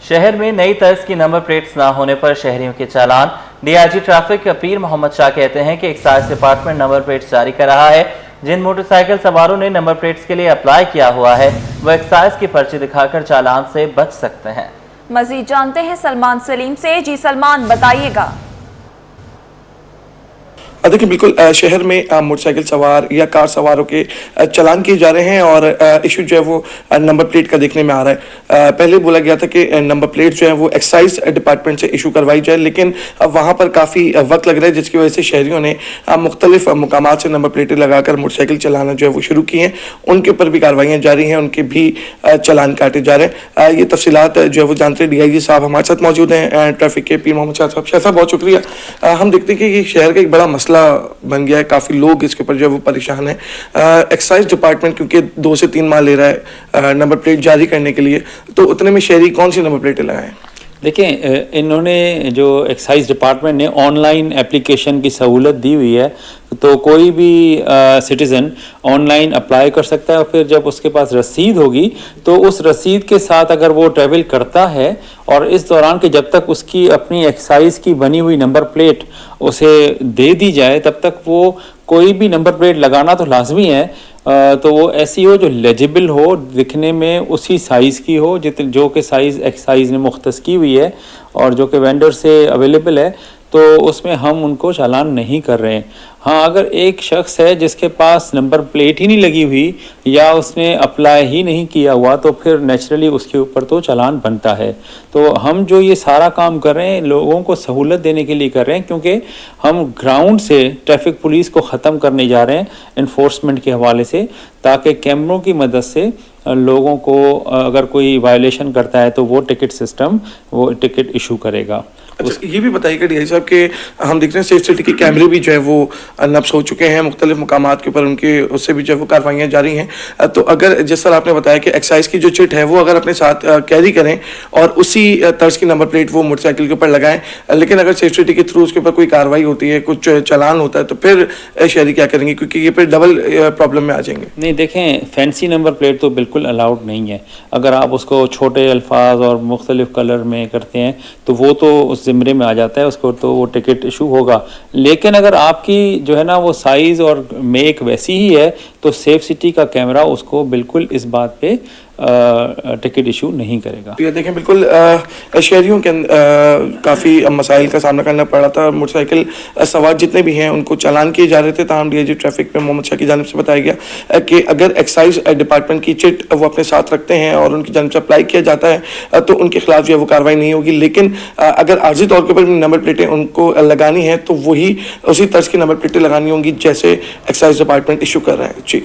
شہر میں نئی طرز کی نمبر پلیٹس نہ ہونے پر شہریوں کے چالان۔ ڈی آئی جی ٹریفک پیر محمد شاہ کہتے ہیں کہ ایکسائز ڈپارٹمنٹ نمبر پلیٹس جاری کر رہا ہے۔ جن موٹر سائیکل سواروں نے نمبر پلیٹس کے لیے اپلائی کیا ہوا ہے وہ ایکسائز کی پرچی دکھا کر چالان سے بچ سکتے ہیں۔ مزید جانتے ہیں سلمان سلیم سے۔ جی سلمان، بتائیے گا۔ دیکھیں، بالکل شہر میں موٹر سائیکل سوار یا کار سواروں کے چلان کیے جا رہے ہیں اور ایشو جو ہے وہ نمبر پلیٹ کا دیکھنے میں آ رہا ہے۔ پہلے بولا گیا تھا کہ نمبر پلیٹ جو ہے وہ ایکسائز ڈپارٹمنٹ سے ایشو کروائی جائے، لیکن وہاں پر کافی وقت لگ رہا ہے، جس کی وجہ سے شہریوں نے مختلف مقامات سے نمبر پلیٹیں لگا کر موٹر سائیکل چلانا جو ہے وہ شروع کی ہیں۔ ان کے اوپر بھی کارروائیاں جاری ہیں، ان کے بھی چلان کاٹے جا رہے ہیں۔ یہ تفصیلات جو ہے وہ جانتے ہیں ڈی آئی جی صاحب ہمارے ساتھ موجود ہیں، ٹریفک کے پیر محمد شاہ صاحب۔ شاہ صاحب، بہت شکریہ۔ ہم دیکھتے ہیں کہ یہ شہر کا ایک بڑا مسئلہ بن گیا ہے، کافی لوگ اس کے اوپر جو ہے وہ پریشان ہیں۔ ایکسائز ڈپارٹمنٹ کیونکہ 2 سے 3 ماہ لے رہا ہے نمبر پلیٹ جاری کرنے کے لیے، تو اتنے میں شہری کون سی نمبر پلیٹیں لگائیں؟ دیکھیں، انہوں نے جو ایکسائز ڈپارٹمنٹ نے آن لائن اپلیکیشن کی سہولت دی ہوئی ہے، تو کوئی بھی سٹیزن آن لائن اپلائی کر سکتا ہے، اور پھر جب اس کے پاس رسید ہوگی تو اس رسید کے ساتھ اگر وہ ٹریول کرتا ہے اور اس دوران کہ جب تک اس کی اپنی ایکسائز کی بنی ہوئی نمبر پلیٹ اسے دے دی جائے تب تک وہ کوئی بھی نمبر پلیٹ لگانا تو لازمی ہے، تو وہ ایسی ہو جو لیجیبل ہو، دکھنے میں اسی سائز کی ہو جو کہ سائز ایکسائز نے مختص کی ہوئی ہے اور جو کہ وینڈر سے اویلیبل ہے، تو اس میں ہم ان کو چالان نہیں کر رہے ہیں۔ ہاں، اگر ایک شخص ہے جس کے پاس نمبر پلیٹ ہی نہیں لگی ہوئی یا اس نے اپلائی ہی نہیں کیا ہوا، تو پھر نیچرلی اس کے اوپر تو چالان بنتا ہے۔ تو ہم جو یہ سارا کام کر رہے ہیں لوگوں کو سہولت دینے کے لیے کر رہے ہیں، کیونکہ ہم گراؤنڈ سے ٹریفک پولیس کو ختم کرنے جا رہے ہیں انفورسمنٹ کے حوالے سے، تاکہ کیمروں کی مدد سے لوگوں کو اگر کوئی وائلیشن کرتا ہے تو وہ ٹکٹ سسٹم وہ ٹکٹ ایشو کرے گا۔ اچھا، یہ بھی بتائیے گا ڈی آئی صاحب کہ ہم دیکھ رہے ہیں سیف سٹی کے کیمرے بھی جو ہے وہ نصب ہو چکے ہیں مختلف مقامات کے اوپر، ان کے اس سے بھی جو ہے وہ کارروائیاں جاری ہیں۔ تو اگر جس طرح آپ نے بتایا کہ ایکسائز کی جو چٹ ہے وہ اگر اپنے ساتھ کیری کریں اور اسی طرز کی نمبر پلیٹ وہ موٹر سائیکل کے اوپر لگائیں، لیکن اگر سیف سٹی کے تھرو اس کے اوپر کوئی کارروائی ہوتی ہے، کچھ چالان ہوتا ہے، تو پھر شہری کیا کریں گے؟ کیونکہ یہ پھر ڈبل پرابلم میں آ جائیں گے۔ نہیں، دیکھیں، فینسی نمبر پلیٹ تو بالکل الاؤڈ نہیں ہے۔ اگر آپ اس کو چھوٹے الفاظ اور مختلف کلر میں کرتے ہیں تو وہ تو اس زمرے میں آ جاتا ہے، اس کو تو وہ ٹکٹ ایشو ہوگا۔ لیکن اگر آپ کی جو ہے نا وہ سائز اور میک ویسی ہی ہے تو سیف سٹی کا کیمرہ اس کو بالکل اس بات پہ ٹکٹ ایشو نہیں کرے گا۔ یہ دیکھیں، بالکل شہریوں کے کافی مسائل کا سامنا کرنا پڑ رہا تھا۔ موٹر سائیکل سوار جتنے بھی ہیں ان کو چالان کیے جا رہے تھے، تاہم ڈی آئی جی ٹریفک پہ محمد شاہ کی جانب سے بتایا گیا کہ اگر ایکسائز ڈپارٹمنٹ کی چٹ وہ اپنے ساتھ رکھتے ہیں اور ان کی جانب سے اپلائی کیا جاتا ہے تو ان کے خلاف جو ہے وہ کارروائی نہیں ہوگی، لیکن اگر عارضی طور کے اوپر نمبر پلیٹیں ان کو لگانی ہیں تو وہی اسی طرز کی نمبر پلیٹیں لگانی ہوں گی جیسے ایکسائز ڈپارٹمنٹ ایشو کر رہا ہے۔ جی۔